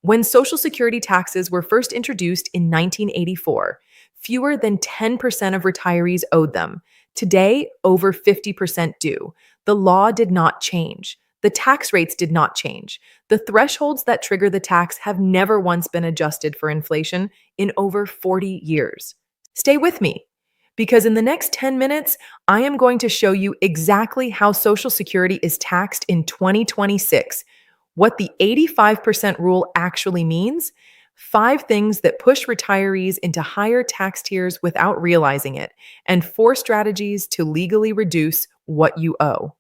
When Social Security taxes were first introduced in 1984, fewer than 10% of retirees owed them. Today, over 50% do. The law did not change. The tax rates did not change. The thresholds that trigger the tax have never once been adjusted for inflation in over 40 years. Stay with me, because in the next 10 minutes, I am going to show you exactly how Social Security is taxed in 2026, what the 85% rule actually means, 5 things that push retirees into higher tax tiers without realizing it, and 4 strategies to legally reduce what you owe.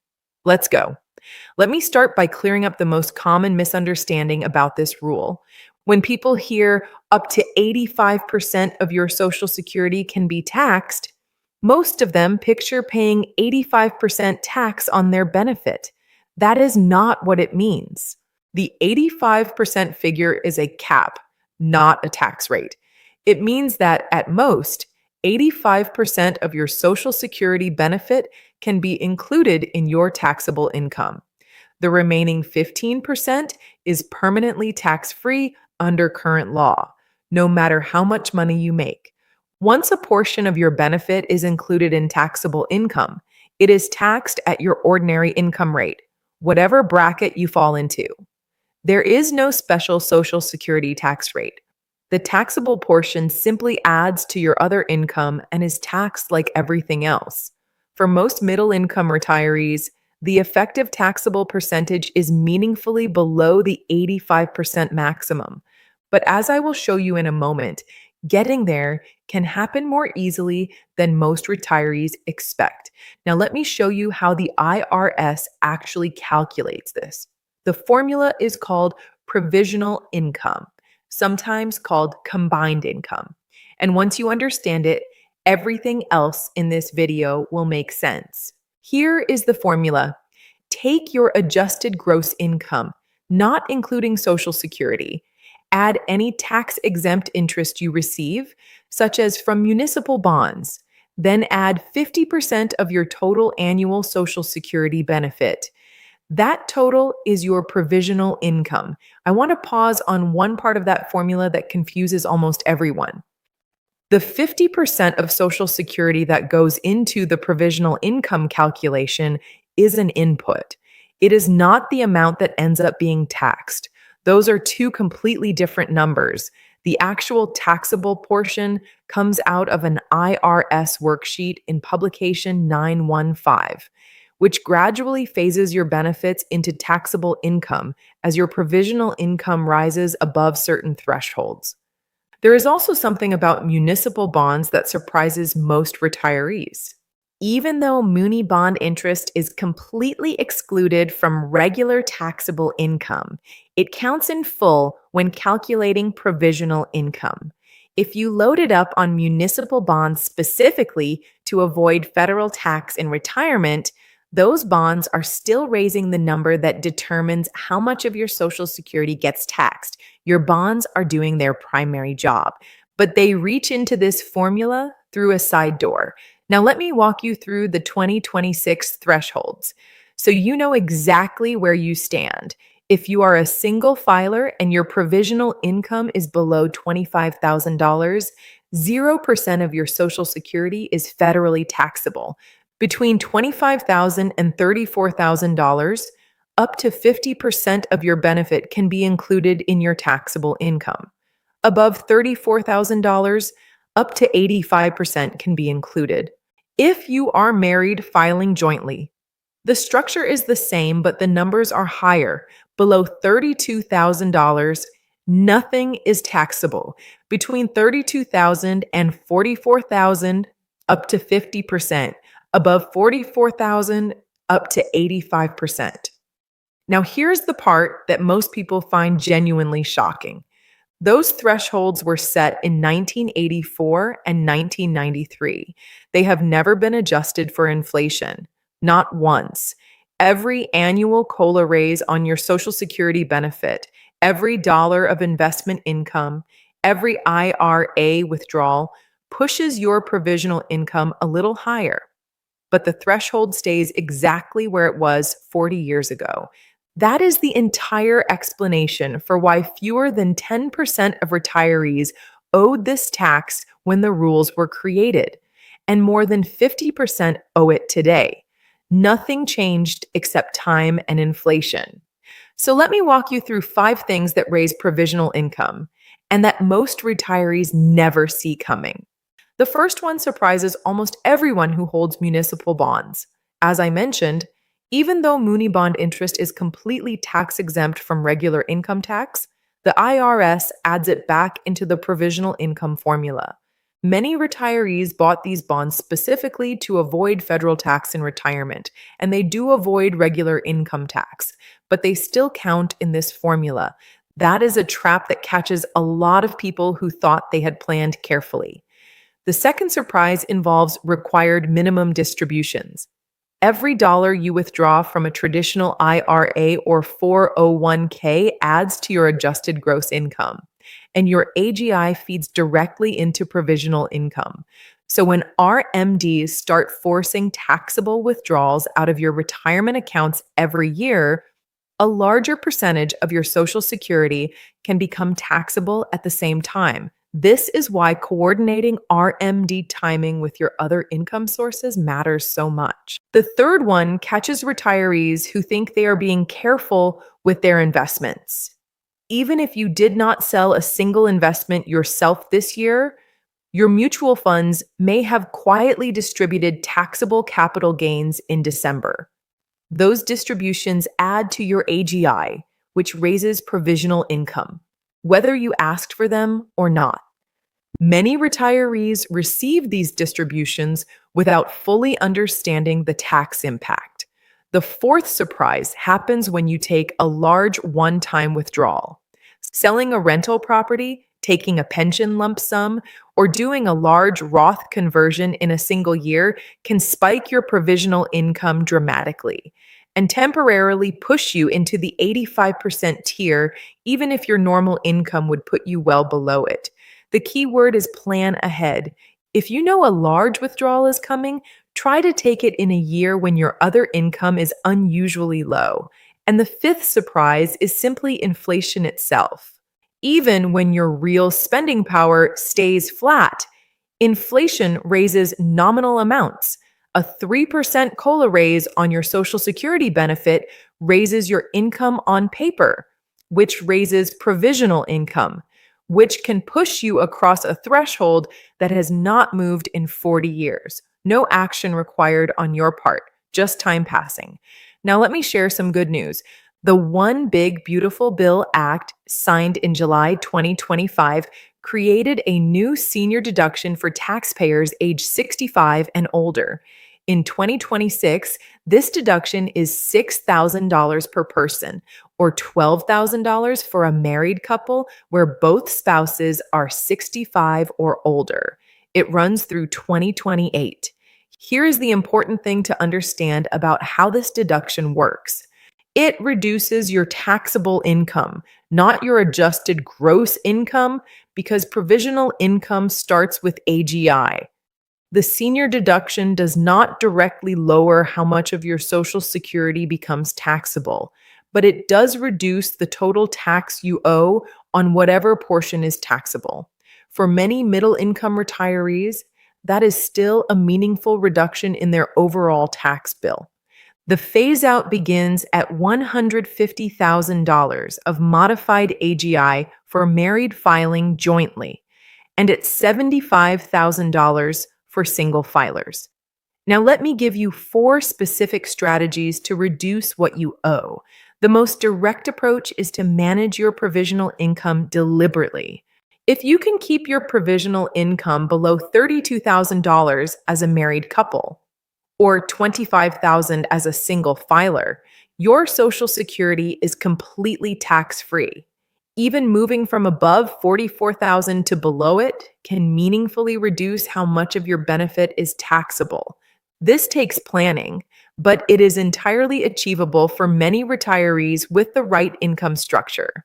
Let's go. Let me start by clearing up the most common misunderstanding about this rule. When people hear up to 85% of your Social Security can be taxed, most of them picture paying 85% tax on their benefit. That is not what it means. The 85% figure is a cap, not a tax rate. It means that at most, 85% of your Social Security benefit can be included in your taxable income. The remaining 15% is permanently tax-free under current law, no matter how much money you make. Once a portion of your benefit is included in taxable income, it is taxed at your ordinary income rate, whatever bracket you fall into. There is no special Social Security tax rate. The taxable portion simply adds to your other income and is taxed like everything else. For most middle-income retirees, the effective taxable percentage is meaningfully below the 85% maximum. But as I will show you in a moment, getting there can happen more easily than most retirees expect. Now, let me show you how the IRS actually calculates this. The formula is called provisional income, sometimes called combined income. And once you understand it, everything else in this video will make sense. Here is the formula. Take your adjusted gross income, not including Social Security. Add any tax-exempt interest you receive, such as from municipal bonds. Then add 50% of your total annual Social Security benefit. That total is your provisional income. I want to pause on one part of that formula that confuses almost everyone. The 50% of Social Security that goes into the provisional income calculation is an input. It is not the amount that ends up being taxed. Those are two completely different numbers. The actual taxable portion comes out of an IRS worksheet in publication 915, which gradually phases your benefits into taxable income as your provisional income rises above certain thresholds. There is also something about municipal bonds that surprises most retirees. Even though muni bond interest is completely excluded from regular taxable income, it counts in full when calculating provisional income. If you load it up on municipal bonds specifically to avoid federal tax in retirement, those bonds are still raising the number that determines how much of your Social Security gets taxed. Your bonds are doing their primary job, but they reach into this formula through a side door. Now, let me walk you through the 2026 thresholds so you know exactly where you stand. If you are a single filer and your provisional income is below $25,000, 0% of your Social Security is federally taxable. Between $25,000 and $34,000, up to 50% of your benefit can be included in your taxable income. Above $34,000, up to 85% can be included. If you are married filing jointly, the structure is the same, but the numbers are higher. Below $32,000, nothing is taxable. Between $32,000 and $44,000, up to 50%. Above $44,000, up to 85%. Now, here's the part that most people find genuinely shocking. Those thresholds were set in 1984 and 1993. They have never been adjusted for inflation, not once. Every annual COLA raise on your Social Security benefit, every dollar of investment income, every IRA withdrawal pushes your provisional income a little higher. But the threshold stays exactly where it was 40 years ago. That is the entire explanation for why fewer than 10% of retirees owed this tax when the rules were created, and more than 50% owe it today. Nothing changed except time and inflation. So let me walk you through 5 things that raise provisional income and that most retirees never see coming. The first one surprises almost everyone who holds municipal bonds. As I mentioned, even though muni bond interest is completely tax exempt from regular income tax, the IRS adds it back into the provisional income formula. Many retirees bought these bonds specifically to avoid federal tax in retirement, and they do avoid regular income tax, but they still count in this formula. That is a trap that catches a lot of people who thought they had planned carefully. The second surprise involves required minimum distributions. Every dollar you withdraw from a traditional IRA or 401k adds to your adjusted gross income, and your AGI feeds directly into provisional income. So when RMDs start forcing taxable withdrawals out of your retirement accounts every year, a larger percentage of your Social Security can become taxable at the same time. This is why coordinating RMD timing with your other income sources matters so much. The third one catches retirees who think they are being careful with their investments. Even if you did not sell a single investment yourself this year, your mutual funds may have quietly distributed taxable capital gains in December. Those distributions add to your AGI, which raises provisional income, whether you asked for them or not. Many retirees receive these distributions without fully understanding the tax impact. The fourth surprise happens when you take a large one-time withdrawal. Selling a rental property, taking a pension lump sum, or doing a large Roth conversion in a single year can spike your provisional income dramatically and temporarily push you into the 85% tier, even if your normal income would put you well below it. The key word is plan ahead. If you know a large withdrawal is coming, try to take it in a year when your other income is unusually low. And the fifth surprise is simply inflation itself. Even when your real spending power stays flat, inflation raises nominal amounts. A 3% COLA raise on your Social Security benefit raises your income on paper, which raises provisional income, which can push you across a threshold that has not moved in 40 years. No action required on your part, just time passing. Now, let me share some good news. The One Big Beautiful Bill Act, signed in July 2025, created a new senior deduction for taxpayers age 65 and older. In 2026, this deduction is $6,000 per person, or $12,000 for a married couple where both spouses are 65 or older. It runs through 2028. Here is the important thing to understand about how this deduction works. It reduces your taxable income, not your adjusted gross income, because provisional income starts with AGI. The senior deduction does not directly lower how much of your Social Security becomes taxable, but it does reduce the total tax you owe on whatever portion is taxable. For many middle-income retirees, that is still a meaningful reduction in their overall tax bill. The phase-out begins at $150,000 of modified AGI for married filing jointly, and at $75,000 for single filers. Now, let me give you 4 specific strategies to reduce what you owe. The most direct approach is to manage your provisional income deliberately. If you can keep your provisional income below $32,000 as a married couple, or $25,000 as a single filer, your Social Security is completely tax-free. Even moving from above $44,000 to below it can meaningfully reduce how much of your benefit is taxable. This takes planning, but it is entirely achievable for many retirees with the right income structure.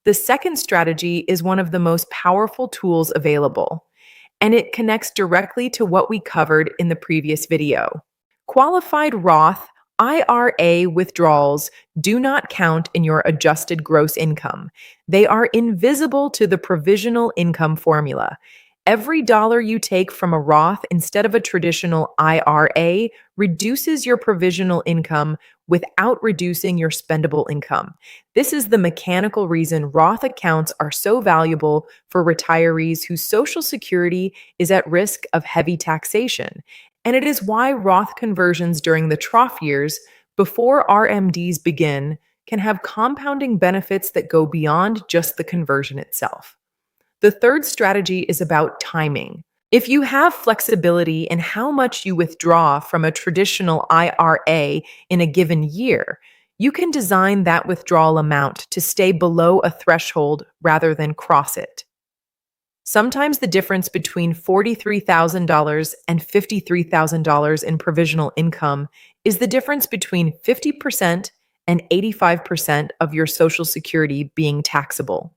The second strategy is one of the most powerful tools available, and it connects directly to what we covered in the previous video. Qualified Roth IRA withdrawals do not count in your adjusted gross income. They are invisible to the provisional income formula. Every dollar you take from a Roth instead of a traditional IRA reduces your provisional income without reducing your spendable income. This is the mechanical reason Roth accounts are so valuable for retirees whose Social Security is at risk of heavy taxation. And it is why Roth conversions during the trough years, before RMDs begin, can have compounding benefits that go beyond just the conversion itself. The third strategy is about timing. If you have flexibility in how much you withdraw from a traditional IRA in a given year, you can design that withdrawal amount to stay below a threshold rather than cross it. Sometimes the difference between $43,000 and $53,000 in provisional income is the difference between 50% and 85% of your Social Security being taxable.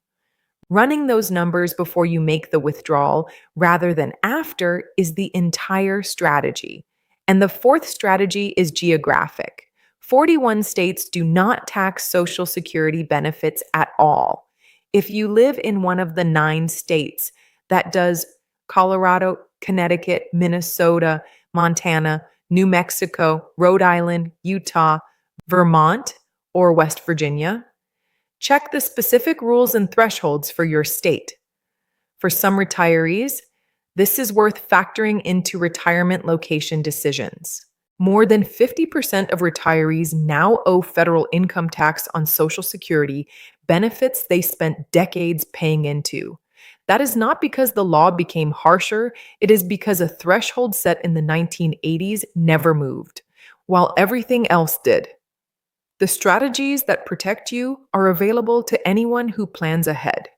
Running those numbers before you make the withdrawal rather than after is the entire strategy. And the fourth strategy is geographic. 41 states do not tax Social Security benefits at all. If you live in one of the 9 states that does Colorado, Connecticut, Minnesota, Montana, New Mexico, Rhode Island, Utah, Vermont, or West Virginia, check the specific rules and thresholds for your state. For some retirees, this is worth factoring into retirement location decisions. More than 50% of retirees now owe federal income tax on Social Security benefits they spent decades paying into. That is not because the law became harsher, it is because a threshold set in the 1980s never moved, while everything else did. The strategies that protect you are available to anyone who plans ahead.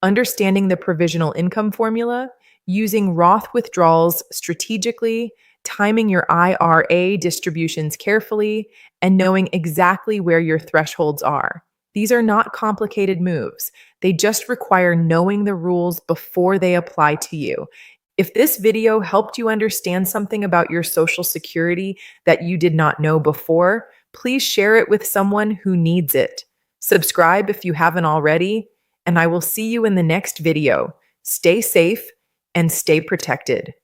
Understanding the provisional income formula, using Roth withdrawals strategically, timing your IRA distributions carefully, and knowing exactly where your thresholds are. These are not complicated moves. They just require knowing the rules before they apply to you. If this video helped you understand something about your Social Security that you did not know before, please share it with someone who needs it. Subscribe if you haven't already, and I will see you in the next video. Stay safe and stay protected.